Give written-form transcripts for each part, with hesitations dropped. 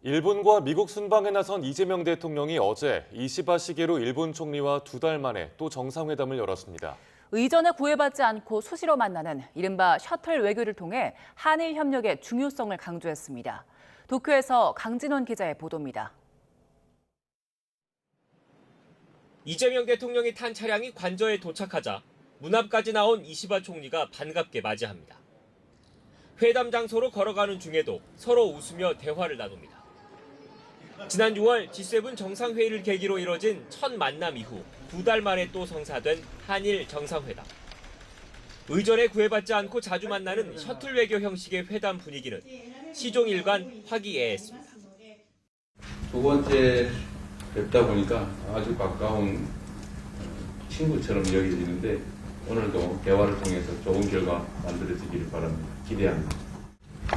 일본과 미국 순방에 나선 이재명 대통령이 어제 이시바 시게루 일본 총리와 2달 만에 또 정상회담을 열었습니다. 의전에 구애받지 않고 수시로 만나는 이른바 셔틀 외교를 통해 한일 협력의 중요성을 강조했습니다. 도쿄에서 강진원 기자의 보도입니다. 이재명 대통령이 탄 차량이 관저에 도착하자 문 앞까지 나온 이시바 총리가 반갑게 맞이합니다. 회담 장소로 걸어가는 중에도 서로 웃으며 대화를 나눕니다. 지난 6월 G7 정상회의를 계기로 이뤄진 첫 만남 이후 2달 만에 또 성사된 한일 정상회담. 의전에 구애받지 않고 자주 만나는 셔틀 외교 형식의 회담 분위기는 시종일관 화기애애했습니다. 두 번째 뵙다 보니까 아주 가까운 친구처럼 여겨지는데 오늘도 대화를 통해서 좋은 결과 만들어지기를 바랍니다. 기대합니다.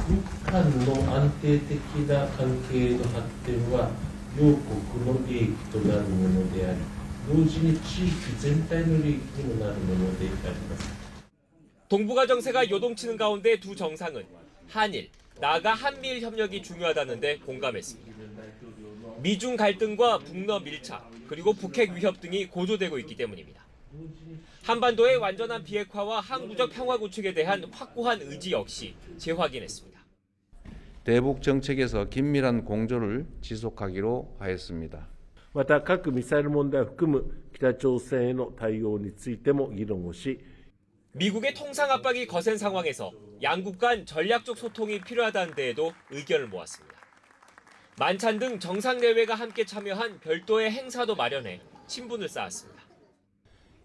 日韓の安定的な関係の発展は両国の利益となるものであり、同時に地域全体の利益にもなるものであります。 동북아 정세가 요동치는 가운데 두 정상은 한일, 나아가 한미일 협력이 중요하다는데 공감했습니다. 미중 갈등과 북러 밀착, 그리고 북핵 위협 등이 고조되고 있기 때문입니다. 한반도의 완전한 비핵화와 항구적 평화 구축에 대한 확고한 의지 역시 재확인했습니다. 대북 정책에서 긴밀한 공조를 지속하기로 하였습니다. また核ミサイル問題を含む北朝鮮への対応についても議論をし、 미국의 통상 압박이 거센 상황에서 양국 간 전략적 소통이 필요하다는 데에도 의견을 모았습니다. 만찬 등 정상 내외가 함께 참여한 별도의 행사도 마련해 친분을 쌓았습니다.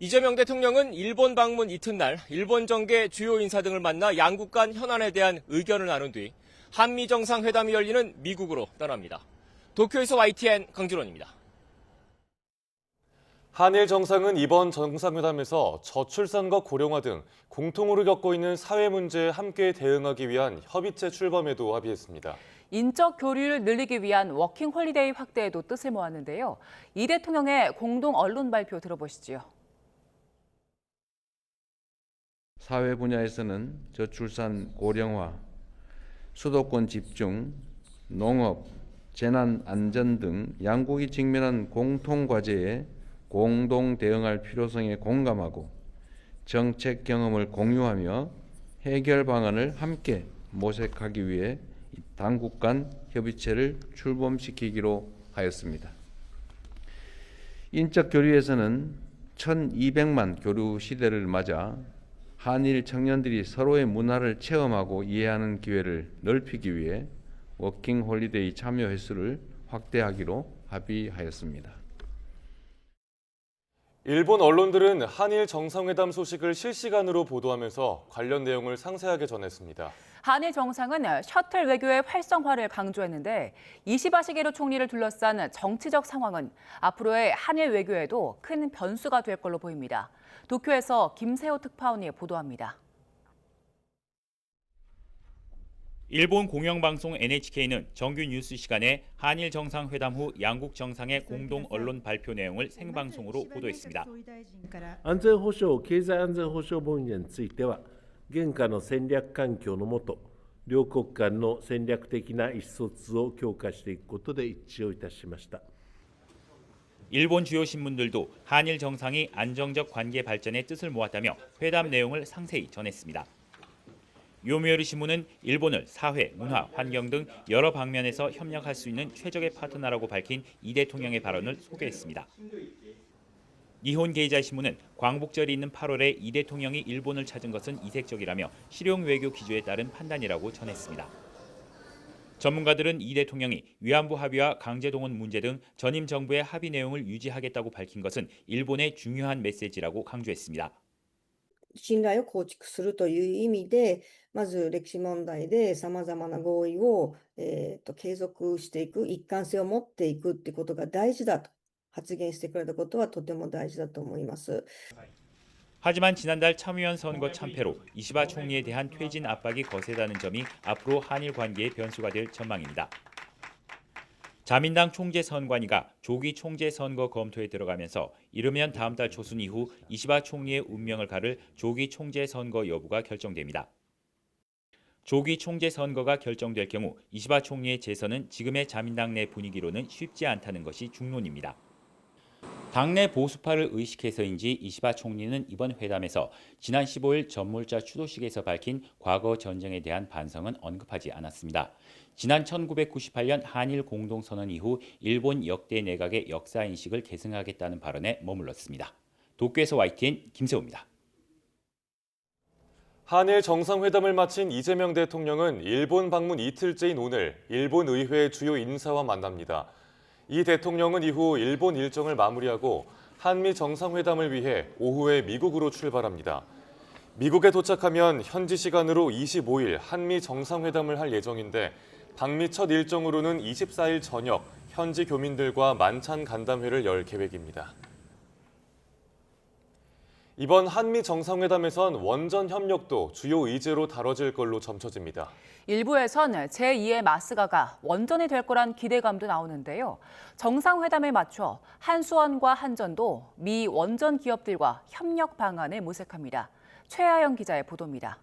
이재명 대통령은 일본 방문 이튿날 일본 정계 주요 인사 등을 만나 양국 간 현안에 대한 의견을 나눈 뒤 한미 정상회담이 열리는 미국으로 떠납니다. 도쿄에서 YTN 강진원입니다. 한일 정상은 이번 정상회담에서 저출산과 고령화 등 공통으로 겪고 있는 사회 문제에 함께 대응하기 위한 협의체 출범에도 합의했습니다. 인적 교류를 늘리기 위한 워킹 홀리데이 확대에도 뜻을 모았는데요. 이 대통령의 공동 언론 발표 들어보시죠. 사회 분야에서는 저출산 고령화, 수도권 집중, 농업, 재난 안전 등 양국이 직면한 공통 과제에 공동 대응할 필요성에 공감하고 정책 경험을 공유하며 해결 방안을 함께 모색하기 위해 당국 간 협의체를 출범시키기로 하였습니다. 인적 교류에서는 1200만 교류 시대를 맞아 한일 청년들이 서로의 문화를 체험하고 이해하는 기회를 넓히기 위해 워킹 홀리데이 참여 횟수를 확대하기로 합의하였습니다. 일본 언론들은 한일 정상회담 소식을 실시간으로 보도하면서 관련 내용을 상세하게 전했습니다. 한일 정상은 셔틀 외교의 활성화를 강조했는데 이시바 시게루 총리를 둘러싼 정치적 상황은 앞으로의 한일 외교에도 큰 변수가 될 걸로 보입니다. 도쿄에서 김세호 특파원이 보도합니다. 일본 공영방송 NHK는 정규 뉴스 시간에 한일 정상회담 후 양국 정상의 공동 언론 발표 내용을 생방송으로 보도했습니다. 安全保障、経済安全保障分野については、現下の戦略環境の下、両国間の戦略的な意思疎通を強化していくことで一致をいたしました。 일본 주요 신문들도 한일 정상이 안정적 관계 발전의 뜻을 모았다며 회담 내용을 상세히 전했습니다. 요미우리 신문은 일본을 사회, 문화, 환경 등 여러 방면에서 협력할 수 있는 최적의 파트너라고 밝힌 이 대통령의 발언을 소개했습니다. 니혼 게이자 신문은 광복절이 있는 8월에 이 대통령이 일본을 찾은 것은 이색적이라며 실용 외교 기조에 따른 판단이라고 전했습니다. 전문가들은 이 대통령이 위안부 합의와 강제동원 문제 등 전임 정부의 합의 내용을 유지하겠다고 밝힌 것은 일본의 중요한 메시지라고 강조했습니다. 信頼を構築するという意味で、まず歴史問題でさまざまな合意を、継続していく、一貫性を持っていくってことが大事だと発言してくれたことはとても大事だと思います。 하지만 지난달 참의원 선거 참패로 이시바 총리에 대한 퇴진 압박이 거세다는 점이 앞으로 한일 관계의 변수가 될 전망입니다. 자민당 총재 선관위가 조기 총재 선거 검토에 들어가면서 이르면 다음 달 초순 이후 이시바 총리의 운명을 가를 조기 총재 선거 여부가 결정됩니다. 조기 총재 선거가 결정될 경우 이시바 총리의 재선은 지금의 자민당 내 분위기로는 쉽지 않다는 것이 중론입니다. 당내 보수파를 의식해서인지 이시바 총리는 이번 회담에서 지난 15일 전몰자 추도식에서 밝힌 과거 전쟁에 대한 반성은 언급하지 않았습니다. 지난 1998년 한일 공동선언 이후 일본 역대 내각의 역사인식을 계승하겠다는 발언에 머물렀습니다. 도쿄에서 YTN 김세호입니다. 한일 정상회담을 마친 이재명 대통령은 일본 방문 이틀째인 오늘 일본 의회 주요 인사와 만납니다. 이 대통령은 이후 일본 일정을 마무리하고 한미 정상회담을 위해 오후에 미국으로 출발합니다. 미국에 도착하면 현지 시간으로 25일 한미 정상회담을 할 예정인데 방미 첫 일정으로는 24일 저녁 현지 교민들과 만찬 간담회를 열 계획입니다. 이번 한미 정상회담에선 원전 협력도 주요 의제로 다뤄질 걸로 점쳐집니다. 일부에선 제2의 마스가가 원전이 될 거란 기대감도 나오는데요. 정상회담에 맞춰 한수원과 한전도 미 원전 기업들과 협력 방안을 모색합니다. 최하영 기자의 보도입니다.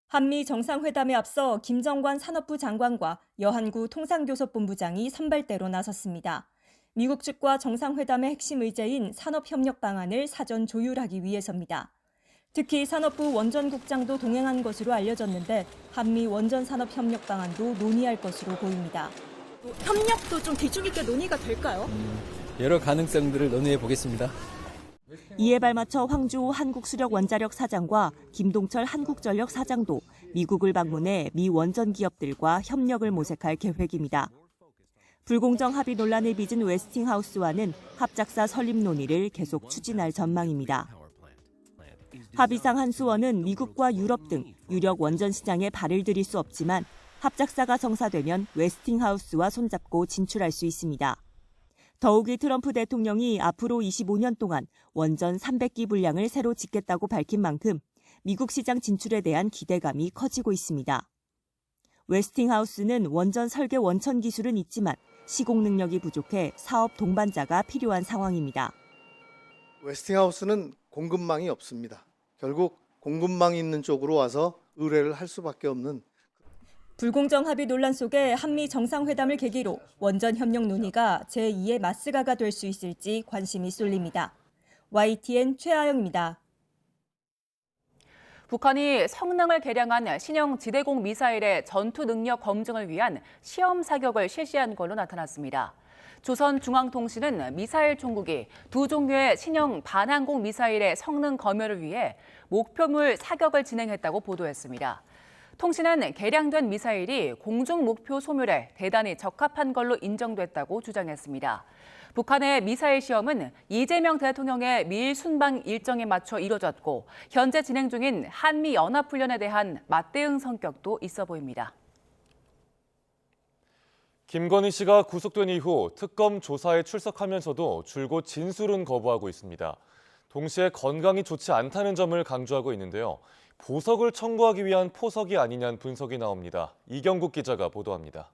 한미 정상회담에 앞서 김정관 산업부 장관과 여한구 통상교섭본부장이 선발대로 나섰습니다. 미국 측과 정상회담의 핵심 의제인 산업협력 방안을 사전 조율하기 위해서입니다. 특히 산업부 원전국장도 동행한 것으로 알려졌는데 한미 원전산업협력 방안도 논의할 것으로 보입니다. 협력도 좀 비중 있게 논의가 될까요? 여러 가능성들을 논의해 보겠습니다. 이에 발맞춰 황주호 한국수력원자력 사장과 김동철 한국전력 사장도 미국을 방문해 미 원전 기업들과 협력을 모색할 계획입니다. 불공정 합의 논란을 빚은 웨스팅하우스와는 합작사 설립 논의를 계속 추진할 전망입니다. 합의상 한수원은 미국과 유럽 등 유력 원전 시장에 발을 들일 수 없지만 합작사가 성사되면 웨스팅하우스와 손잡고 진출할 수 있습니다. 더욱이 트럼프 대통령이 앞으로 25년 동안 원전 300기 분량을 새로 짓겠다고 밝힌 만큼 미국 시장 진출에 대한 기대감이 커지고 있습니다. 웨스팅하우스는 원전 설계 원천 기술은 있지만 시공 능력이 부족해 사업 동반자가 필요한 상황입니다. 웨스팅하우스는 공급망이 없습니다. 결국 공급망이 있는 쪽으로 와서 의뢰를 할 수밖에 없는. 불공정 합의 논란 속에 한미 정상회담을 계기로 원전 협력 논의가 제2의 마스가가 될 수 있을지 관심이 쏠립니다. YTN 최하영입니다. 북한이 성능을 개량한 신형 지대공 미사일의 전투 능력 검증을 위한 시험 사격을 실시한 걸로 나타났습니다. 조선중앙통신은 미사일 총국이 두 종류의 신형 반항공 미사일의 성능 검열을 위해 목표물 사격을 진행했다고 보도했습니다. 통신은 개량된 미사일이 공중 목표 소멸에 대단히 적합한 걸로 인정됐다고 주장했습니다. 북한의 미사일 시험은 이재명 대통령의 미일 순방 일정에 맞춰 이뤄졌고 현재 진행 중인 한미 연합훈련에 대한 맞대응 성격도 있어 보입니다. 김건희 씨가 구속된 이후 특검 조사에 출석하면서도 줄곧 진술은 거부하고 있습니다. 동시에 건강이 좋지 않다는 점을 강조하고 있는데요. 보석을 청구하기 위한 포석이 아니냐는 분석이 나옵니다. 이경국 기자가 보도합니다.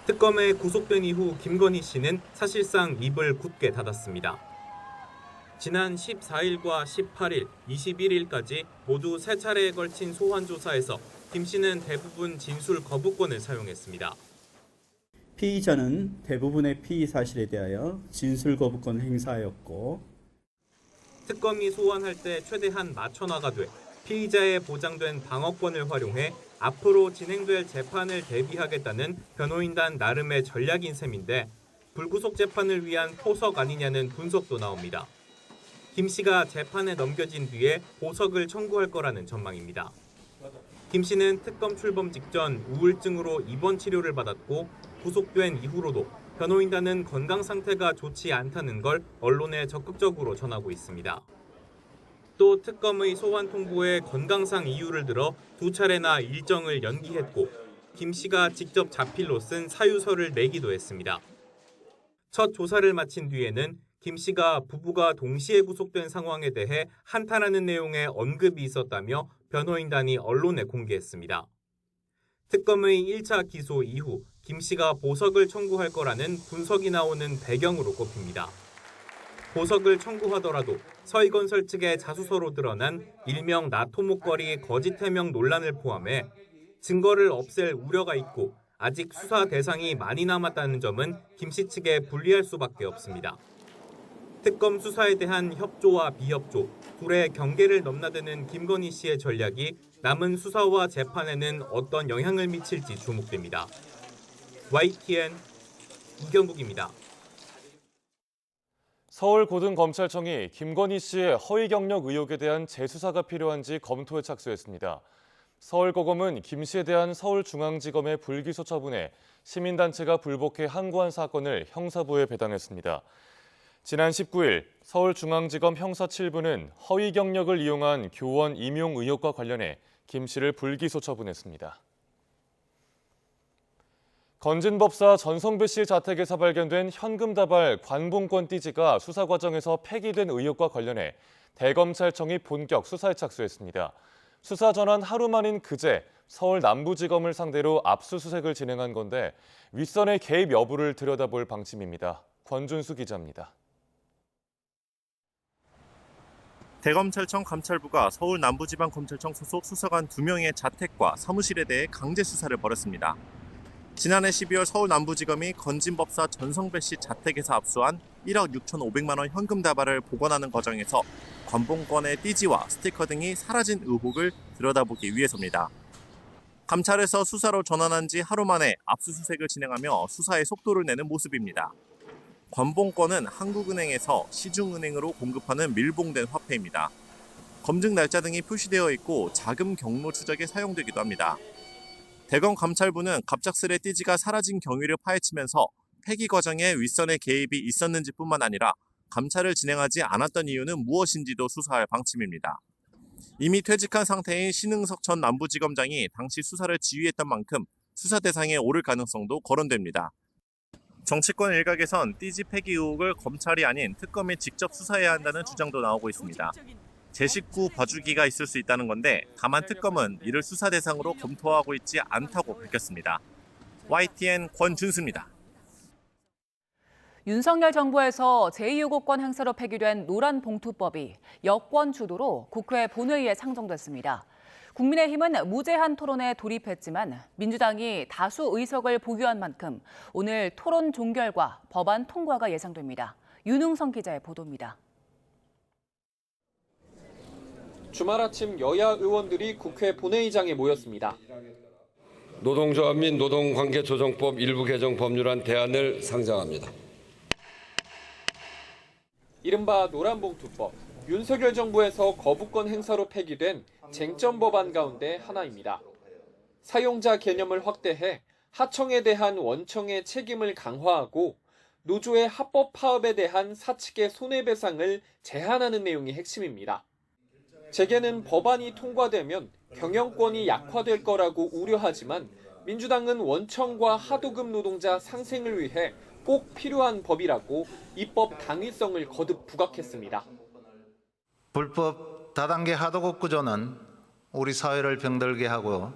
특검에 구속된 이후 김건희 씨는 사실상 입을 굳게 닫았습니다. 지난 14일과 18일, 21일까지 모두 3차례에 걸친 소환 조사에서 김 씨는 대부분 진술 거부권을 사용했습니다. 피의자는 대부분의 피의 사실에 대하여 진술 거부권 행사하였고 특검이 소환할 때 최대한 맞춰나가되 피의자의 보장된 방어권을 활용해 앞으로 진행될 재판을 대비하겠다는 변호인단 나름의 전략인 셈인데 불구속 재판을 위한 포석 아니냐는 분석도 나옵니다. 김 씨가 재판에 넘겨진 뒤에 보석을 청구할 거라는 전망입니다. 김 씨는 특검 출범 직전 우울증으로 입원 치료를 받았고 구속된 이후로도 변호인단은 건강 상태가 좋지 않다는 걸 언론에 적극적으로 전하고 있습니다. 또 특검의 소환 통보에 건강상 이유를 들어 2차례나 일정을 연기했고 김 씨가 직접 자필로 쓴 사유서를 내기도 했습니다. 첫 조사를 마친 뒤에는 김 씨가 부부가 동시에 구속된 상황에 대해 한탄하는 내용의 언급이 있었다며 변호인단이 언론에 공개했습니다. 특검의 1차 기소 이후 김 씨가 보석을 청구할 거라는 분석이 나오는 배경으로 꼽힙니다. 보석을 청구하더라도 서희건설 측의 자수서로 드러난 일명 나토목걸이 거짓 해명 논란을 포함해 증거를 없앨 우려가 있고 아직 수사 대상이 많이 남았다는 점은 김 씨 측에 불리할 수밖에 없습니다. 특검 수사에 대한 협조와 비협조, 둘의 경계를 넘나드는 김건희 씨의 전략이 남은 수사와 재판에는 어떤 영향을 미칠지 주목됩니다. YTN 이경국입니다. 서울고등검찰청이 김건희 씨의 허위 경력 의혹에 대한 재수사가 필요한지 검토에 착수했습니다. 서울고검은 김 씨에 대한 서울중앙지검의 불기소 처분에 시민단체가 불복해 항고한 사건을 형사부에 배당했습니다. 지난 19일 서울중앙지검 형사 7부는 허위 경력을 이용한 교원 임용 의혹과 관련해 김 씨를 불기소 처분했습니다. 건진법사 전성배 씨 자택에서 발견된 현금 다발 관봉권 띠지가 수사 과정에서 폐기된 의혹과 관련해 대검찰청이 본격 수사에 착수했습니다. 수사 전환 하루 만인 그제 서울 남부지검을 상대로 압수수색을 진행한 건데 윗선의 개입 여부를 들여다볼 방침입니다. 권준수 기자입니다. 대검찰청 감찰부가 서울 남부지방검찰청 소속 수사관 2명의 자택과 사무실에 대해 강제 수사를 벌였습니다. 지난해 12월 서울 남부지검이 건진법사 전성배 씨 자택에서 압수한 1억 6,500만 원 현금 다발을 복원하는 과정에서 관봉권의 띠지와 스티커 등이 사라진 의혹을 들여다보기 위해서입니다. 감찰에서 수사로 전환한 지 하루 만에 압수수색을 진행하며 수사에 속도를 내는 모습입니다. 관봉권은 한국은행에서 시중은행으로 공급하는 밀봉된 화폐입니다. 검증 날짜 등이 표시되어 있고 자금 경로 추적에 사용되기도 합니다. 대검 감찰부는 갑작스레 띠지가 사라진 경위를 파헤치면서 폐기 과정에 윗선의 개입이 있었는지뿐만 아니라 감찰을 진행하지 않았던 이유는 무엇인지도 수사할 방침입니다. 이미 퇴직한 상태인 신흥석 전 남부지검장이 당시 수사를 지휘했던 만큼 수사 대상에 오를 가능성도 거론됩니다. 정치권 일각에선 띠지 폐기 의혹을 검찰이 아닌 특검이 직접 수사해야 한다는 주장도 나오고 있습니다. 제 식구 봐주기가 있을 수 있다는 건데 다만 특검은 이를 수사 대상으로 검토하고 있지 않다고 밝혔습니다. YTN 권준수입니다. 윤석열 정부에서 제2요구권 행사로 폐기된 노란봉투법이 여권 주도로 국회 본회의에 상정됐습니다. 국민의힘은 무제한 토론에 돌입했지만 민주당이 다수 의석을 보유한 만큼 오늘 토론 종결과 법안 통과가 예상됩니다. 윤웅성 기자의 보도입니다. 주말 아침 여야 의원들이 국회 본회의장에 모였습니다. 노동조합 및 노동관계조정법 일부 개정 법률안 대안을 상정합니다. 이른바 노란봉투법, 윤석열 정부에서 거부권 행사로 폐기된 쟁점 법안 가운데 하나입니다. 사용자 개념을 확대해 하청에 대한 원청의 책임을 강화하고 노조의 합법 파업에 대한 사측의 손해배상을 제한하는 내용이 핵심입니다. 재계는 법안이 통과되면 경영권이 약화될 거라고 우려하지만 민주당은 원청과 하도급 노동자 상생을 위해 꼭 필요한 법이라고 입법 당위성을 거듭 부각했습니다. 불법 다단계 하도급 구조는 우리 사회를 병들게 하고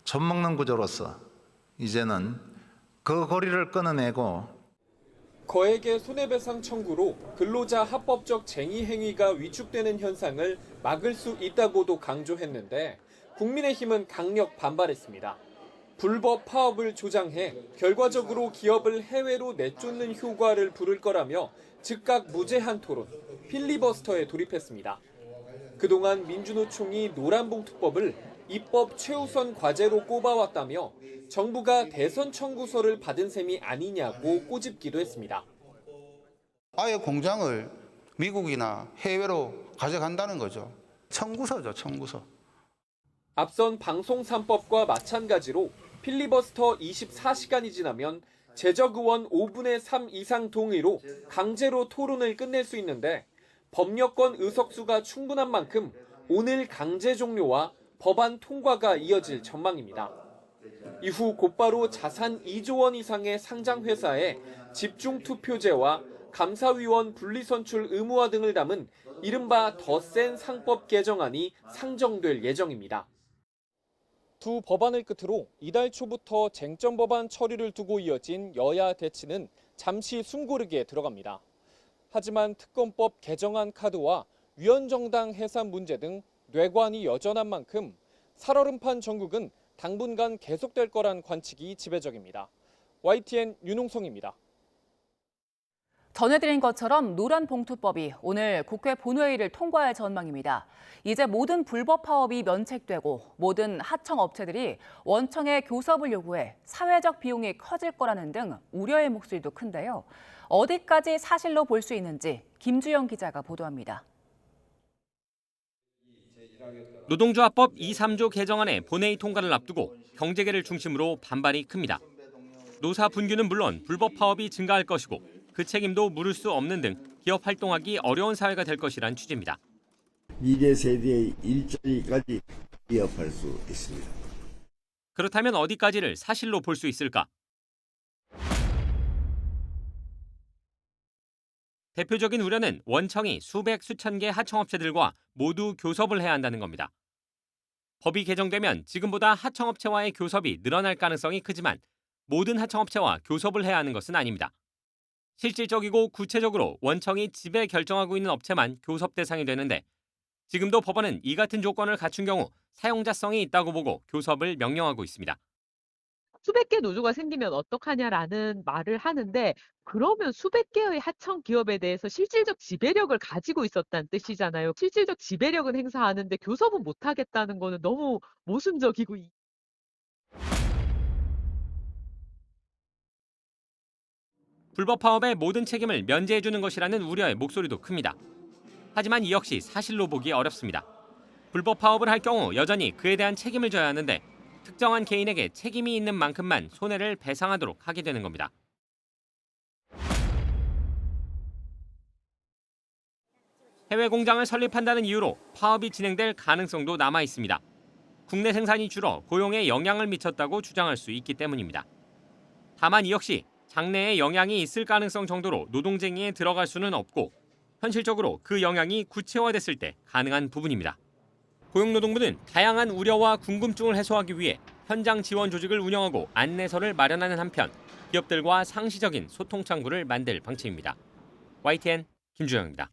젖먹는 구조로서 이제는 그 고리를 끊어내고 거액의 손해배상 청구로 근로자 합법적 쟁의 행위가 위축되는 현상을 막을 수 있다고도 강조했는데 국민의힘은 강력 반발했습니다. 불법 파업을 조장해 결과적으로 기업을 해외로 내쫓는 효과를 부를 거라며 즉각 무제한 토론, 필리버스터에 돌입했습니다. 그동안 민주노총이 노란봉투법을 입법 최우선 과제로 꼽아왔다며 정부가 대선 청구서를 받은 셈이 아니냐고 꼬집기도 했습니다. 아예 공장을 미국이나 해외로 가져간다는 거죠. 청구서죠, 청구서. 앞선 방송 3법과 마찬가지로 필리버스터 24시간이 지나면 재적 의원 5분의 3 이상 동의로 강제로 토론을 끝낼 수 있는데 법여권 의석수가 충분한 만큼 오늘 강제 종료와 법안 통과가 이어질 전망입니다. 이후 곧바로 자산 2조 원 이상의 상장 회사에 집중 투표제와 감사위원 분리선출 의무화 등을 담은 이른바 더 센 상법 개정안이 상정될 예정입니다. 두 법안을 끝으로 이달 초부터 쟁점 법안 처리를 두고 이어진 여야 대치는 잠시 숨고르기에 들어갑니다. 하지만 특검법 개정안 카드와 위헌정당 해산 문제 등 뇌관이 여전한 만큼 살얼음판 전국은 당분간 계속될 거란 관측이 지배적입니다. YTN 윤홍성입니다. 전해드린 것처럼 노란봉투법이 오늘 국회 본회의를 통과할 전망입니다. 이제 모든 불법 파업이 면책되고 모든 하청업체들이 원청에 교섭을 요구해 사회적 비용이 커질 거라는 등 우려의 목소리도 큰데요. 어디까지 사실로 볼 수 있는지 김주영 기자가 보도합니다. 노동조합법 2, 3조 개정안의 본회의 통과를 앞두고 경제계를 중심으로 반발이 큽니다. 노사 분규는 물론 불법 파업이 증가할 것이고 그 책임도 물을 수 없는 등 기업 활동하기 어려운 사회가 될 것이란 취지입니다. 미래 세대의 일자리까지 위협할 수 있습니다. 그렇다면 어디까지를 사실로 볼 수 있을까? 대표적인 우려는 원청이 수백 수천 개 하청업체들과 모두 교섭을 해야 한다는 겁니다. 법이 개정되면 지금보다 하청업체와의 교섭이 늘어날 가능성이 크지만 모든 하청업체와 교섭을 해야 하는 것은 아닙니다. 실질적이고 구체적으로 원청이 지배 결정하고 있는 업체만 교섭 대상이 되는데 지금도 법원은 이 같은 조건을 갖춘 경우 사용자성이 있다고 보고 교섭을 명령하고 있습니다. 수백 개 노조가 생기면 어떡하냐라는 말을 하는데 그러면 수백 개의 하청 기업에 대해서 실질적 지배력을 가지고 있었다는 뜻이잖아요. 실질적 지배력은 행사하는데 교섭은 못하겠다는 거는 너무 모순적이고 불법 파업의 모든 책임을 면제해주는 것이라는 우려의 목소리도 큽니다. 하지만 이 역시 사실로 보기 어렵습니다. 불법 파업을 할 경우 여전히 그에 대한 책임을 져야 하는데 특정한 개인에게 책임이 있는 만큼만 손해를 배상하도록 하게 되는 겁니다. 해외 공장을 설립한다는 이유로 파업이 진행될 가능성도 남아 있습니다. 국내 생산이 줄어 고용에 영향을 미쳤다고 주장할 수 있기 때문입니다. 다만 이 역시 장래에 영향이 있을 가능성 정도로 노동쟁의에 들어갈 수는 없고 현실적으로 그 영향이 구체화됐을 때 가능한 부분입니다. 고용노동부는 다양한 우려와 궁금증을 해소하기 위해 현장 지원 조직을 운영하고 안내서를 마련하는 한편 기업들과 상시적인 소통 창구를 만들 방침입니다. YTN 김주영입니다.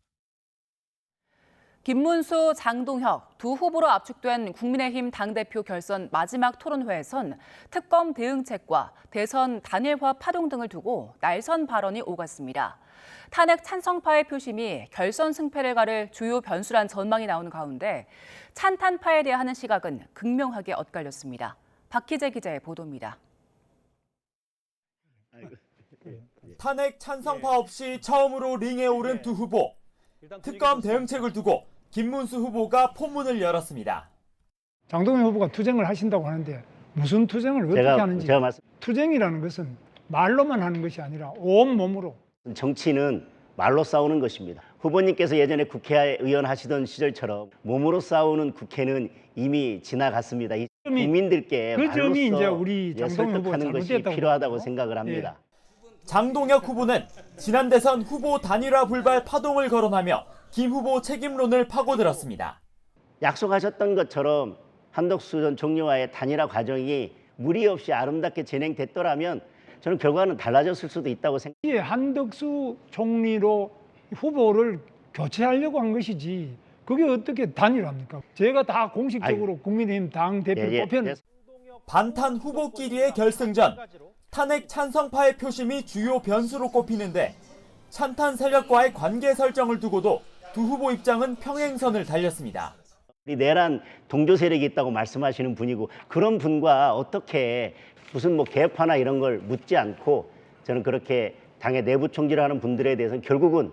김문수, 장동혁 두 후보로 압축된 국민의힘 당대표 결선 마지막 토론회에선 특검 대응책과 대선 단일화 파동 등을 두고 날선 발언이 오갔습니다. 탄핵 찬성파의 표심이 결선 승패를 가를 주요 변수란 전망이 나오는 가운데 찬탄파에 대한 시각은 극명하게 엇갈렸습니다. 박희재 기자의 보도입니다. 탄핵 찬성파 없이 처음으로 링에 오른 두 후보. 특검 대응책을 두고 김문수 후보가 포문을 열었습니다. 장동혁 후보가 투쟁을 하신다고 하는데 무슨 투쟁을 어떻게 하는지. 투쟁이라는 것은 말로만 하는 것이 아니라 온몸으로. 정치는 말로 싸우는 것입니다. 후보님께서 예전에 국회의원 하시던 시절처럼 몸으로 싸우는 국회는 이미 지나갔습니다. 국민들께 그 점이 이제 말로써 우리 장동혁 후보가 설득하는 것이 잘못됐다고 필요하다고 생각을 합니다. 장동혁 후보는 지난 대선 후보 단일화 불발 파동을 거론하며 김 후보 책임론을 파고들었습니다. 약속하셨던 것처럼 한덕수 전 총리와의 단일화 과정이 무리 없이 아름답게 진행됐더라면 저는 결과는 달라졌을 수도 있다고 생각합니다. 한덕수 총리로 후보를 교체하려고 한 것이지 그게 어떻게 단일화입니까? 제가 다 공식적으로 국민의힘 당대표 뽑혀는 반탄 후보끼리의 결승전. 탄핵 찬성파의 표심이 주요 변수로 꼽히는데 찬탄 세력과의 관계 설정을 두고도 두 후보 입장은 평행선을 달렸습니다. 우리 내란 동조 세력이 있다고 말씀하시는 분이고 그런 분과 어떻게 무슨 뭐 개파나 이런 걸 묻지 않고 저는 그렇게 당의 내부 총질을 하는 분들에 대해서는 결국은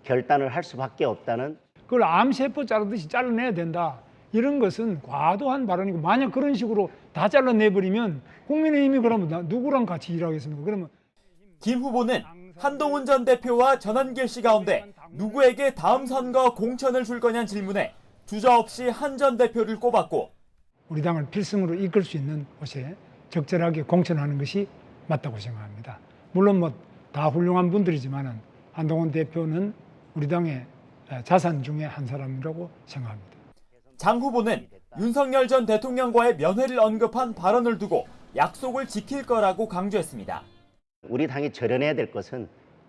결단을 할 수밖에 없다는. 그걸 암세포 자르듯이 잘라내야 된다. 이런 것은 과도한 발언이고 만약 그런 식으로 다 잘라내버리면 국민의힘이 그러면 누구랑 같이 일하겠습니까? 그러면 김 후보는 한동훈 전 대표와 전한길 씨 가운데 누구에게 다음 선거 공천을 줄 거냐는 질문에 주저없이 한 전 대표를 꼽았고 우리 당을 필승으로 이끌 수 있는 곳에 적절하게 공천하는 것이 맞다고 생각합니다. 물론 뭐 다 훌륭한 분들이지만은 한동훈 대표는 우리 당의 자산 중에 한 사람이라고 생각합니다. 장 후보는 윤석열 전 대통령과의 면회를 언급한 발언을 두고 약속을 지킬 거라고 강조했습니다. 우리 당이 절연해야 될 것은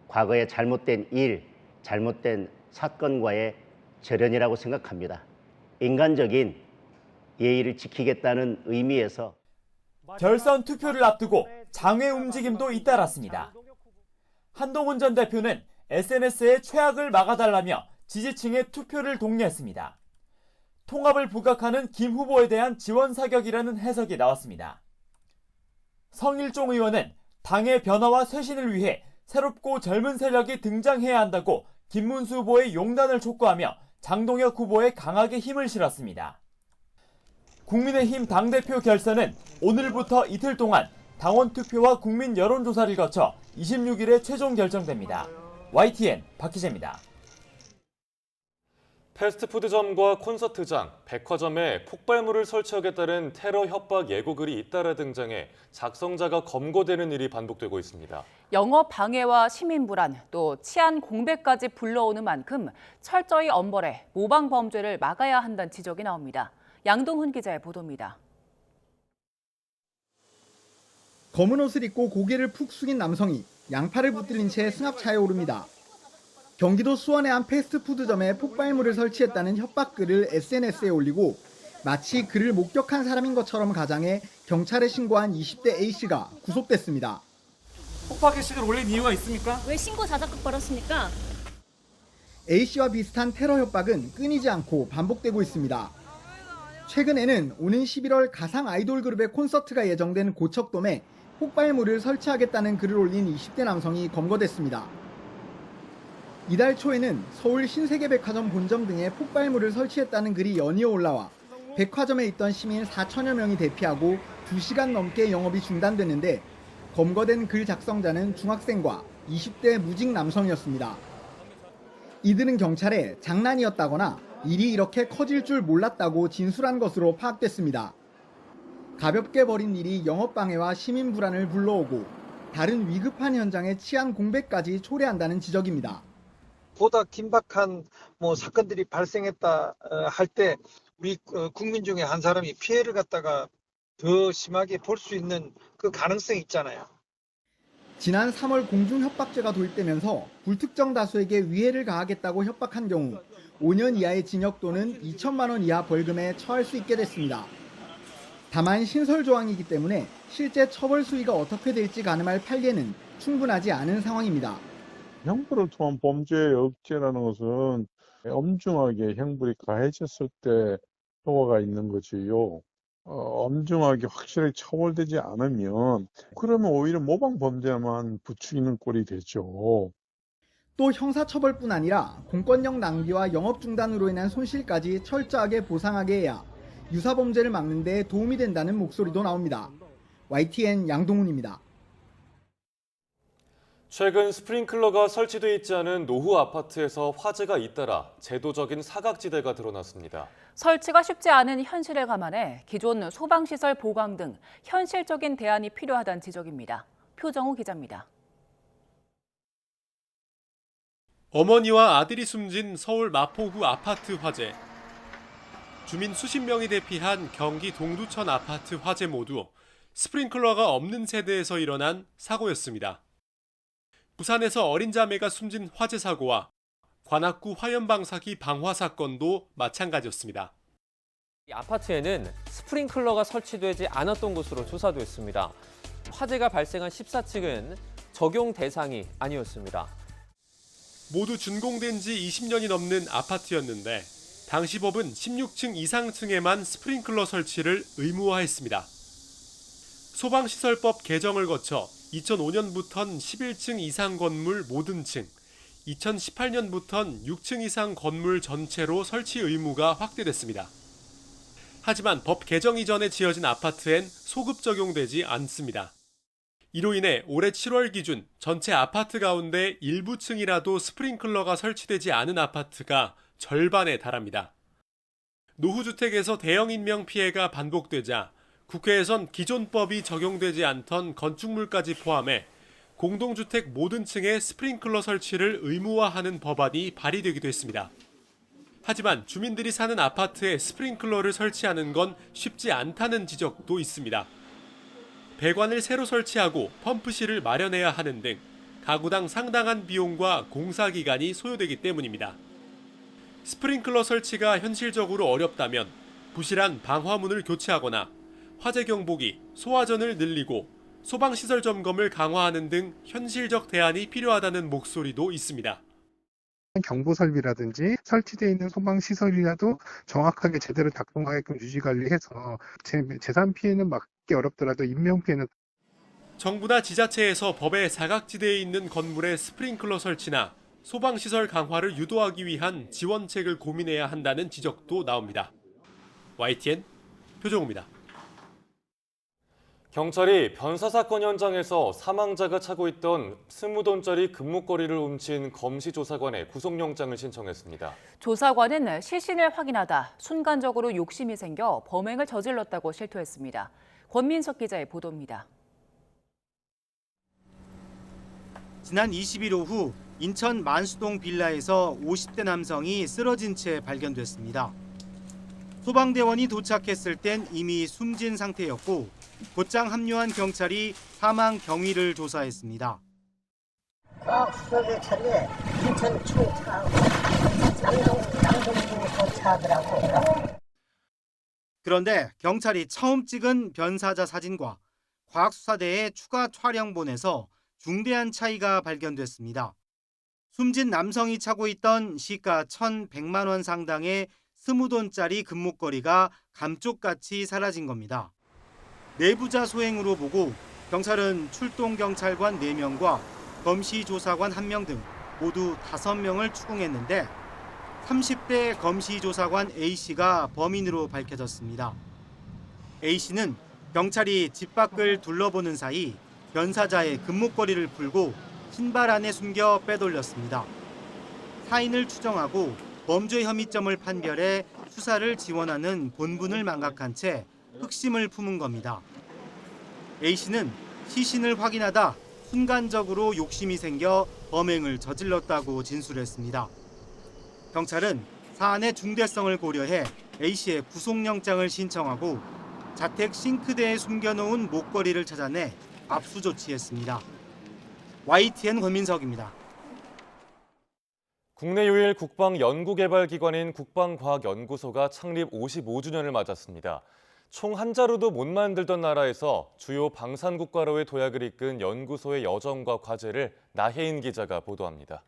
과거의 잘못된 일, 잘못된 사건과의 절연이라고 생각합니다. 인간적인 예의를 지키겠다는 의미에서 결선 투표를 앞두고 장외 움직임도 잇따랐습니다. 한동훈 전 대표는 SNS에 최악을 막아달라며 지지층의 투표를 독려했습니다. 통합을 부각하는 김 후보에 대한 지원 사격이라는 해석이 나왔습니다. 성일종 의원은 당의 변화와 쇄신을 위해 새롭고 젊은 세력이 등장해야 한다고 김문수 후보의 용단을 촉구하며 장동혁 후보에 강하게 힘을 실었습니다. 국민의힘 당대표 결선은 오늘부터 이틀 동안 당원 투표와 국민 여론조사를 거쳐 26일에 최종 결정됩니다. YTN 박희재입니다. 패스트푸드점과 콘서트장, 백화점에 폭발물을 설치하겠다는 테러 협박 예고글이 잇따라 등장해 작성자가 검거되는 일이 반복되고 있습니다. 영업 방해와 시민 불안, 또 치안 공백까지 불러오는 만큼 철저히 엄벌해 모방 범죄를 막아야 한다는 지적이 나옵니다. 양동훈 기자의 보도입니다. 검은 옷을 입고 고개를 푹 숙인 남성이 양팔을 붙들린 채 승합차에 오릅니다. 경기도 수원의 한 패스트푸드점에 폭발물을 설치했다는 협박글을 SNS에 올리고 마치 그를 목격한 사람인 것처럼 가장해 경찰에 신고한 20대 A씨가 구속됐습니다. 폭파 게시글 올린 이유가 있습니까? 왜 신고 자작극 벌였습니까? A씨와 비슷한 테러 협박은 끊이지 않고 반복되고 있습니다. 최근에는 오는 11월 가상 아이돌 그룹의 콘서트가 예정된 고척돔에 폭발물을 설치하겠다는 글을 올린 20대 남성이 검거됐습니다. 이달 초에는 서울 신세계백화점 본점 등에 폭발물을 설치했다는 글이 연이어 올라와 백화점에 있던 시민 4천여 명이 대피하고 2시간 넘게 영업이 중단됐는데 검거된 글 작성자는 중학생과 20대 무직 남성이었습니다. 이들은 경찰에 장난이었다거나 일이 이렇게 커질 줄 몰랐다고 진술한 것으로 파악됐습니다. 가볍게 벌인 일이 영업방해와 시민 불안을 불러오고 다른 위급한 현장의 치안 공백까지 초래한다는 지적입니다. 보다 긴박한 사건들이 발생했다 할 때 우리 국민 중에 한 사람이 피해를 갖다가 더 심하게 볼 수 있는 그 가능성이 있잖아요. 지난 3월 공중협박죄가 도입되면서 불특정 다수에게 위해를 가하겠다고 협박한 경우 5년 이하의 징역 또는 2천만 원 이하 벌금에 처할 수 있게 됐습니다. 다만 신설 조항이기 때문에 실제 처벌 수위가 어떻게 될지 가늠할 판례는 충분하지 않은 상황입니다. 형벌을 통한 범죄의 억제라는 것은 엄중하게 형벌이 가해졌을 때 효과가 있는 거지요. 엄중하게 확실하게 처벌되지 않으면 그러면 오히려 모방 범죄만 부추기는 꼴이 되죠. 또 형사처벌뿐 아니라 공권력 낭비와 영업 중단으로 인한 손실까지 철저하게 보상하게 해야 유사범죄를 막는 데 도움이 된다는 목소리도 나옵니다. YTN 양동훈입니다. 최근 스프링클러가 설치돼 있지 않은 노후 아파트에서 화재가 잇따라 제도적인 사각지대가 드러났습니다. 설치가 쉽지 않은 현실을 감안해 기존 소방시설 보강 등 현실적인 대안이 필요하다는 지적입니다. 표정우 기자입니다. 어머니와 아들이 숨진 서울 마포구 아파트 화재. 주민 수십 명이 대피한 경기 동두천 아파트 화재 모두 스프링클러가 없는 세대에서 일어난 사고였습니다. 부산에서 어린 자매가 숨진 화재 사고와 관악구 화염방사기 방화 사건도 마찬가지였습니다. 이 아파트에는 스프링클러가 설치되지 않았던 것으로 조사됐습니다. 화재가 발생한 14층은 적용 대상이 아니었습니다. 모두 준공된 지 20년이 넘는 아파트였는데 당시 법은 16층 이상층에만 스프링클러 설치를 의무화했습니다. 소방시설법 개정을 거쳐 2005년부턴 11층 이상 건물 모든 층, 2018년부턴 6층 이상 건물 전체로 설치 의무가 확대됐습니다. 하지만 법 개정 이전에 지어진 아파트엔 소급 적용되지 않습니다. 이로 인해 올해 7월 기준 전체 아파트 가운데 일부 층이라도 스프링클러가 설치되지 않은 아파트가 절반에 달합니다. 노후주택에서 대형 인명 피해가 반복되자 국회에선 기존법이 적용되지 않던 건축물까지 포함해 공동주택 모든 층에 스프링클러 설치를 의무화하는 법안이 발의되기도 했습니다. 하지만 주민들이 사는 아파트에 스프링클러를 설치하는 건 쉽지 않다는 지적도 있습니다. 배관을 새로 설치하고 펌프실을 마련해야 하는 등 가구당 상당한 비용과 공사 기간이 소요되기 때문입니다. 스프링클러 설치가 현실적으로 어렵다면 부실한 방화문을 교체하거나 화재 경보기, 소화전을 늘리고 소방시설 점검을 강화하는 등 현실적 대안이 필요하다는 목소리도 있습니다. 경보 설비라든지 설치되어 있는 소방 시설이라도 정확하게 제대로 작동하게끔 유지 관리해서 재산 피해는 막기 어렵더라도 인명 피해는. 정부나 지자체에서 법의 사각지대에 있는 건물의 스프링클러 설치나 소방시설 강화를 유도하기 위한 지원책을 고민해야 한다는 지적도 나옵니다. YTN 표정우입니다. 경찰이 변사 사건 현장에서 사망자가 차고 있던 20돈짜리 금목걸이를 훔친 검시조사관에 구속영장을 신청했습니다. 조사관은 시신을 확인하다 순간적으로 욕심이 생겨 범행을 저질렀다고 실토했습니다. 권민석 기자의 보도입니다. 지난 20일 오후 인천 만수동 빌라에서 50대 남성이 쓰러진 채 발견됐습니다. 소방대원이 도착했을 땐 이미 숨진 상태였고 곧장 합류한 경찰이 사망 경위를 조사했습니다. 과학수사대 차례 인천 충차하고 남동부 차더라고. 그런데 경찰이 처음 찍은 변사자 사진과 과학수사대의 추가 촬영본에서 중대한 차이가 발견됐습니다. 숨진 남성이 차고 있던 시가 1,100만 원 상당의 20돈짜리 금목걸이가 감쪽같이 사라진 겁니다. 내부자 소행으로 보고 경찰은 출동 경찰관 4명과 검시조사관 1명 등 모두 5명을 추궁했는데 30대 검시조사관 A씨가 범인으로 밝혀졌습니다. A씨는 경찰이 집 밖을 둘러보는 사이 변사자의 금목걸이를 풀고 신발 안에 숨겨 빼돌렸습니다. 사인을 추정하고 범죄 혐의점을 판별해 수사를 지원하는 본분을 망각한 채 흑심을 품은 겁니다. A씨는 시신을 확인하다 순간적으로 욕심이 생겨 범행을 저질렀다고 진술했습니다. 경찰은 사안의 중대성을 고려해 A씨의 구속영장을 신청하고 자택 싱크대에 숨겨놓은 목걸이를 찾아내 압수 조치했습니다. YTN 권민석입니다. 국내 유일 국방연구개발기관인 국방과학연구소가 창립 55주년을 맞았습니다. 총 한 자루도 못 만들던 나라에서 주요 방산국가로의 도약을 이끈 연구소의 여정과 과제를 나혜인 기자가 보도합니다.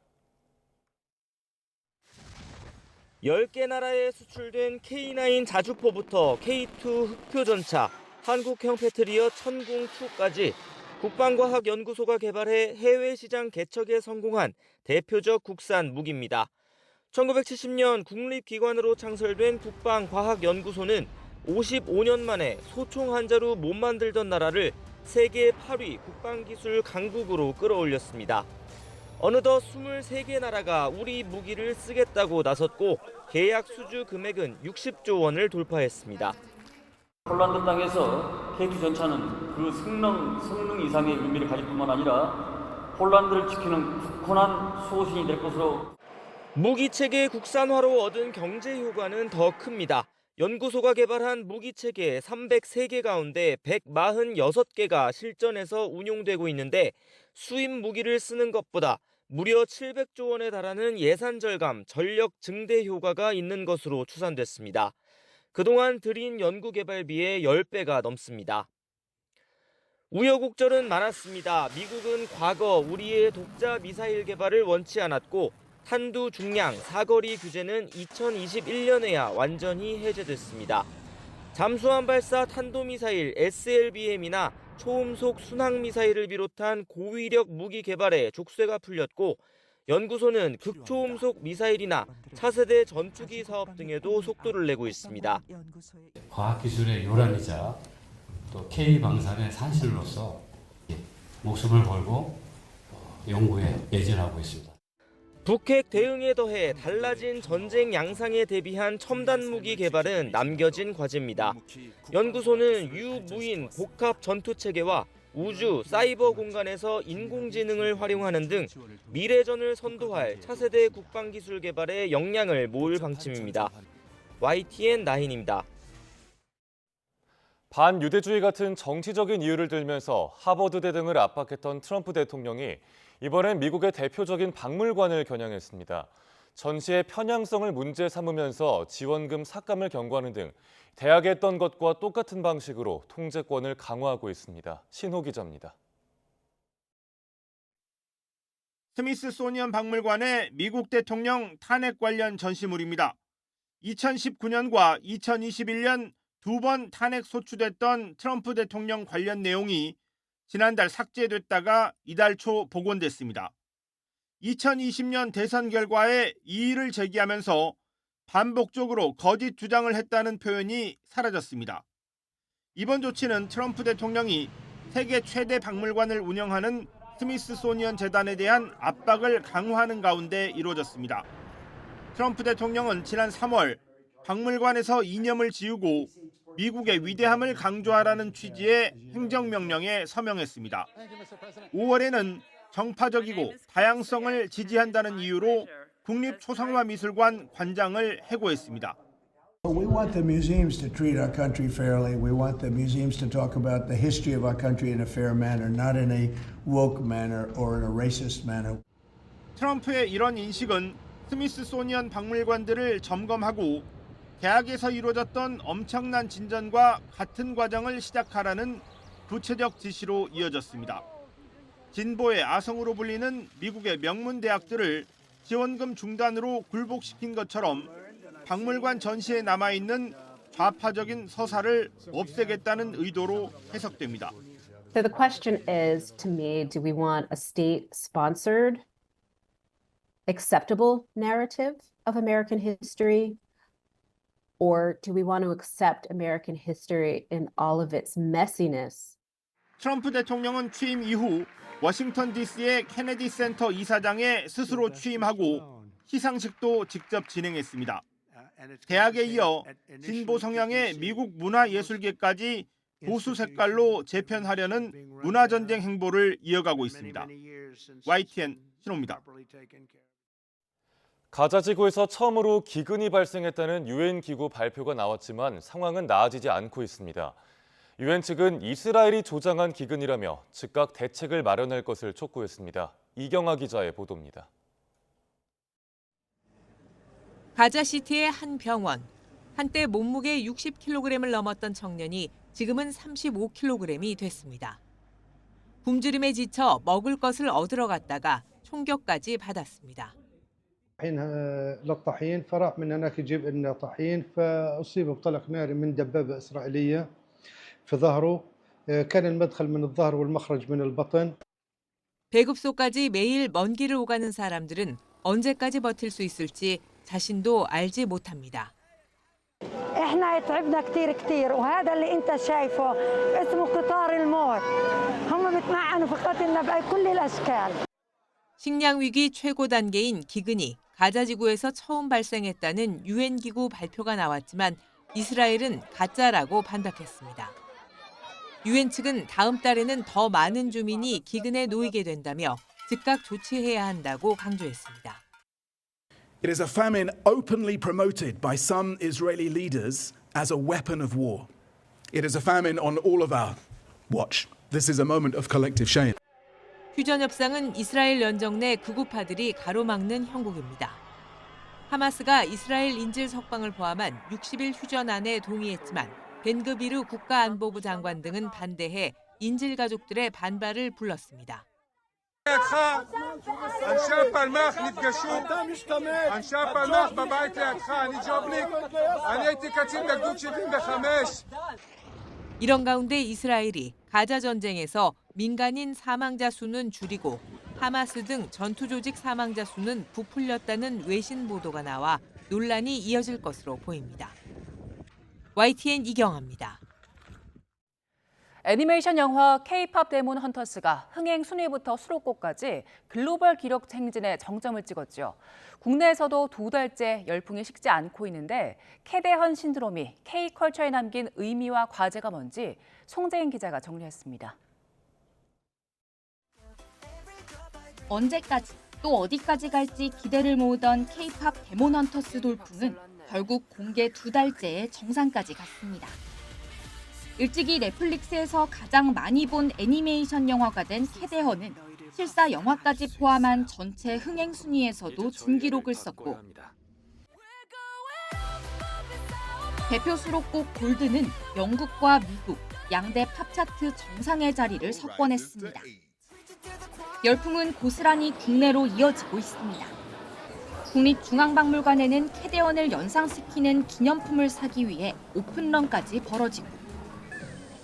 10개 나라에 수출된 K9 자주포부터 K2 흑표전차, 한국형 패트리어 천궁2까지 국방과학연구소가 개발해 해외 시장 개척에 성공한 대표적 국산 무기입니다. 1970년 국립기관으로 창설된 국방과학연구소는 55년 만에 소총 한 자루 못 만들던 나라를 세계 8위 국방기술 강국으로 끌어올렸습니다. 어느덧 23개 나라가 우리 무기를 쓰겠다고 나섰고 계약 수주 금액은 60조 원을 돌파했습니다. 폴란드 땅에서 K2 전차는 그 성능 이상의 의미를 가질 뿐만 아니라 폴란드를 지키는 굳건한 소신이 될 것으로. 무기체계 국산화로 얻은 경제 효과는 더 큽니다. 연구소가 개발한 무기체계 303개 가운데 146개가 실전에서 운용되고 있는데 수입 무기를 쓰는 것보다 무려 700조 원에 달하는 예산 절감, 전력 증대 효과가 있는 것으로 추산됐습니다. 그동안 들인 연구개발비의 10배가 넘습니다. 우여곡절은 많았습니다. 미국은 과거 우리의 독자 미사일 개발을 원치 않았고 탄두 중량 사거리 규제는 2021년에야 완전히 해제됐습니다. 잠수함 발사 탄도미사일 SLBM이나 초음속 순항미사일을 비롯한 고위력 무기 개발에 족쇄가 풀렸고 연구소는 극초음속 미사일이나 차세대 전투기 사업 등에도 속도를 내고 있습니다. 과학기술의 요람이자 또 K방산의 산실로서 목숨을 걸고 연구에 매진하고 있습니다. 북핵 대응에 더해 달라진 전쟁 양상에 대비한 첨단 무기 개발은 남겨진 과제입니다. 연구소는 유무인 복합 전투 체계와 우주, 사이버 공간에서 인공지능을 활용하는 등 미래전을 선도할 차세대 국방기술 개발에 역량을 모을 방침입니다. YTN 나인입니다. 반유대주의 같은 정치적인 이유를 들면서 하버드대 등을 압박했던 트럼프 대통령이 이번엔 미국의 대표적인 박물관을 겨냥했습니다. 전시의 편향성을 문제 삼으면서 지원금 삭감을 경고하는 등 대학에 했던 것과 똑같은 방식으로 통제권을 강화하고 있습니다. 신호 기자입니다. 스미스소니언 박물관의 미국 대통령 탄핵 관련 전시물입니다. 2019년과 2021년 두 번 탄핵 소추됐던 트럼프 대통령 관련 내용이 지난달 삭제됐다가 이달 초 복원됐습니다. 2020년 대선 결과에 이의를 제기하면서 반복적으로 거짓 주장을 했다는 표현이 사라졌습니다. 이번 조치는 트럼프 대통령이 세계 최대 박물관을 운영하는 스미스소니언 재단에 대한 압박을 강화하는 가운데 이루어졌습니다. 트럼프 대통령은 지난 3월 박물관에서 이념을 지우고 미국의 위대함을 강조하라는 취지의 행정명령에 서명했습니다. 5월에는 정파적이고 다양성을 지지한다는 이유로 국립초상화미술관 관장을 해고했습니다. We want the museums to treat our country fairly. We want the museums to talk about the history of our country in a fair manner, not in a woke manner or in a racist manner. 트럼프의 이런 인식은 스미스소니언 박물관들을 점검하고 대학에서 이루어졌던 엄청난 진전과 같은 과정을 시작하라는 구체적 지시로 이어졌습니다. 진보의 아성으로 불리는 미국의 명문 대학들을 지원금 중단으로 굴복시킨 것처럼 박물관 전시에 남아있는 좌파적인 서사를 없애겠다는 의도로 해석됩니다. So the question is, to me, do we want a state-sponsored, acceptable narrative of American history? Or do we want to accept American history in all of its messiness? 트럼프 대통령은 취임 이후 워싱턴 DC의 케네디 센터 이사장에 스스로 취임하고 시상식도 직접 진행했습니다. 대학에 이어 진보 성향의 미국 문화예술계까지 보수 색깔로 재편하려는 문화전쟁 행보를 이어가고 있습니다. YTN 신호입니다. 가자 지구에서 처음으로 기근이 발생했다는 유엔 기구 발표가 나왔지만 상황은 나아지지 않고 있습니다. 유엔 측은 이스라엘이 조장한 기근이라며 즉각 대책을 마련할 것을 촉구했습니다. 이경아 기자의 보도입니다. 가자시티의 한 병원. 한때 몸무게 60kg을 넘었던 청년이 지금은 35kg이 됐습니다. 굶주림에 지쳐 먹을 것을 얻으러 갔다가 총격까지 받았습니다. للطحين فراح من هناك يجيب لنا طحين فأصيب بطلق ناري من دبابة إسرائيلية في ظهره كان المدخل من الظهر والمخرج من البطن. 배급소까지 매일 먼 길을 오가는 사람들은 언제까지 버틸 수 있을지 자신도 알지 못합니다. احنا تعبنا كثير وهذا اللي انت شايفه اسمه قطار الموت. هم بتمعنوا في قتلنا بكل الاشكال. 식량 위기 최고 단계인 기근이 가자 지구에서 처음 발생했다는 유엔 기구 발표가 나왔지만 이스라엘은 가짜라고 반박했습니다. 유엔 측은 다음 달에는 더 많은 주민이 기근에 놓이게 된다며 즉각 조치해야 한다고 강조했습니다. It is a famine openly promoted by some Israeli leaders as a weapon of war. It is a famine on all of our watch. This is a moment of collective shame. 휴전 협상은 이스라엘 연정 내 극우파들이 가로막는 형국입니다. 하마스가 이스라엘 인질 석방을 포함한 60일 휴전안에 동의했지만 벤그비르 국가안보부 장관 등은 반대해 인질 가족들의 반발을 불렀습니다. 이런 가운데 이스라엘이 가자 전쟁에서 민간인 사망자 수는 줄이고 하마스 등 전투 조직 사망자 수는 부풀렸다는 외신 보도가 나와 논란이 이어질 것으로 보입니다. YTN 이경아입니다. 애니메이션 영화 K-팝 데몬 헌터스가 흥행 순위부터 수록곡까지 글로벌 기록 행진에 정점을 찍었죠. 국내에서도 2달째 열풍이 식지 않고 있는데 캐대헌 신드롬이 K-컬처에 남긴 의미와 과제가 뭔지 송재인 기자가 정리했습니다. 언제까지 또 어디까지 갈지 기대를 모으던 K-팝 데몬 헌터스 돌풍은 결국 공개 2달째의 정상까지 갔습니다. 일찍이 넷플릭스에서 가장 많이 본 애니메이션 영화가 된 캐데헌은 실사 영화까지 포함한 전체 흥행 순위에서도 진기록을 썼고 대표 수록곡 골드는 영국과 미국, 양대 팝 차트 정상의 자리를 석권했습니다. 열풍은 고스란히 국내로 이어지고 있습니다. 국립중앙박물관에는 캐데헌을 연상시키는 기념품을 사기 위해 오픈런까지 벌어지고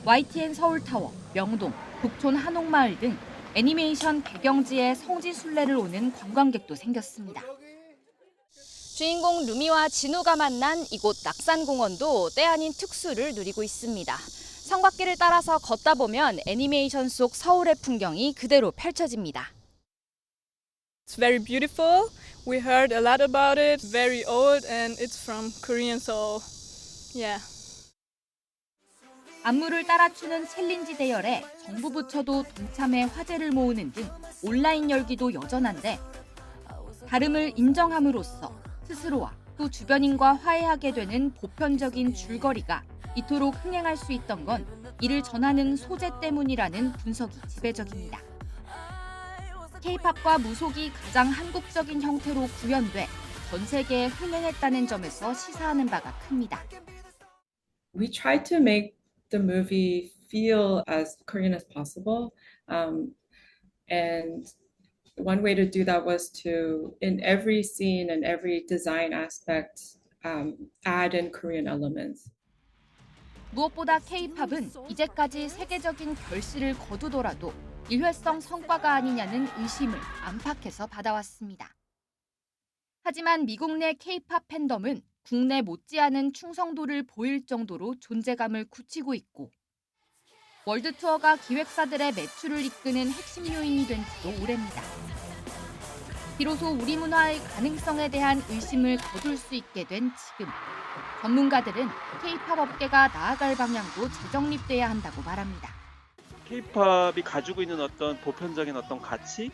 YTN 서울타워, 명동, 북촌 한옥마을 등 애니메이션 배경지에 성지순례를 오는 관광객도 생겼습니다. 주인공 루미와 진우가 만난 이곳 낙산공원도 때 아닌 특수를 누리고 있습니다. 성곽길을 따라서 걷다 보면 애니메이션 속 서울의 풍경이 그대로 펼쳐집니다. It's very beautiful. We heard a lot about it. Very old and it's from Korean, so yeah. 안무를 따라 추는 챌린지 대열에 정부 부처도 동참해 화제를 모으는 등 온라인 열기도 여전한데 다름을 인정함으로써 스스로와 또 주변인과 화해하게 되는 보편적인 줄거리가 이토록 흥행할 수 있던 건 이를 전하는 소재 때문이라는 분석이 지배적입니다. K-팝과 무속이 가장 한국적인 형태로 구현돼 전 세계에 흥행했다는 점에서 시사하는 바가 큽니다. We try to make the movie feel as Korean as possible, and one way to do that was to, in every scene and every design aspect, add in Korean elements. 무엇보다 K-팝은 이제까지 세계적인 결실을 거두더라도 일회성 성과가 아니냐는 의심을 안팎에서 받아왔습니다. 하지만 미국 내 K-팝 팬덤은 국내 못지않은 충성도를 보일 정도로 존재감을 굳히고 있고 월드 투어가 기획사들의 매출을 이끄는 핵심 요인이 된 지도 오래입니다. 비로소 우리 문화의 가능성에 대한 의심을 거둘 수 있게 된 지금 전문가들은 K-팝 업계가 나아갈 방향도 재정립돼야 한다고 말합니다. K-팝이 가지고 있는 어떤 보편적인 어떤 가치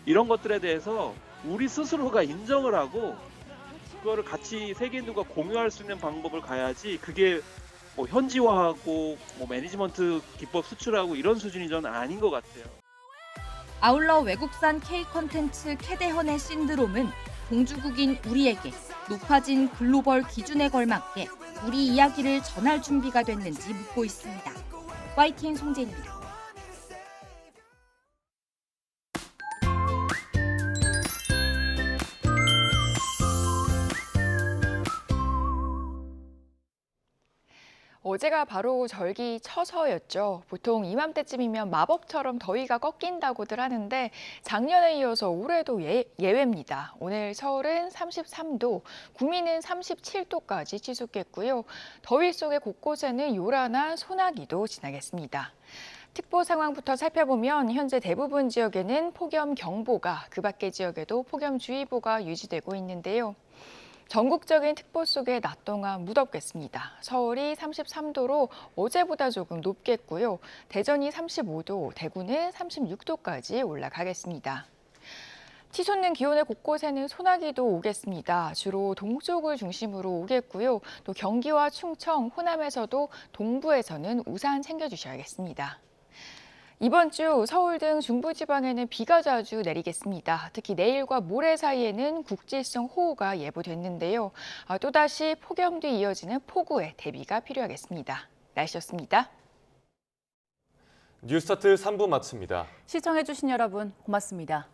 이런 것들에 대해서 우리 스스로가 인정을 하고 그거를 같이 세계인들과 공유할 수 있는 방법을 가야지 그게 뭐 현지화하고 뭐 매니지먼트 기법 수출하고 이런 수준이 저는 아닌 것 같아요. 아울러 외국산 K 콘텐츠 캐데헌의 신드롬은 동주국인 우리에게 높아진 글로벌 기준에 걸맞게 우리 이야기를 전할 준비가 됐는지 묻고 있습니다. YTN 송재입니다. 어제가 바로 절기 처서였죠. 보통 이맘때쯤이면 마법처럼 더위가 꺾인다고들 하는데 작년에 이어서 올해도 예외입니다. 오늘 서울은 33도, 구미는 37도까지 치솟겠고요. 더위 속에 곳곳에는 요란한 소나기도 지나겠습니다. 특보 상황부터 살펴보면 현재 대부분 지역에는 폭염경보가, 그 밖의 지역에도 폭염주의보가 유지되고 있는데요. 전국적인 특보 속에 낮 동안 무덥겠습니다. 서울이 33도로 어제보다 조금 높겠고요. 대전이 35도, 대구는 36도까지 올라가겠습니다. 치솟는 기온의 곳곳에는 소나기도 오겠습니다. 주로 동쪽을 중심으로 오겠고요. 또 경기와 충청, 호남에서도 동부에서는 우산 챙겨주셔야겠습니다. 이번 주 서울 등 중부지방에는 비가 자주 내리겠습니다. 특히 내일과 모레 사이에는 국지성 호우가 예보됐는데요. 또다시 폭염 뒤 이어지는 폭우에 대비가 필요하겠습니다. 날씨였습니다. 뉴스타트 3부 마칩니다. 시청해주신 여러분 고맙습니다.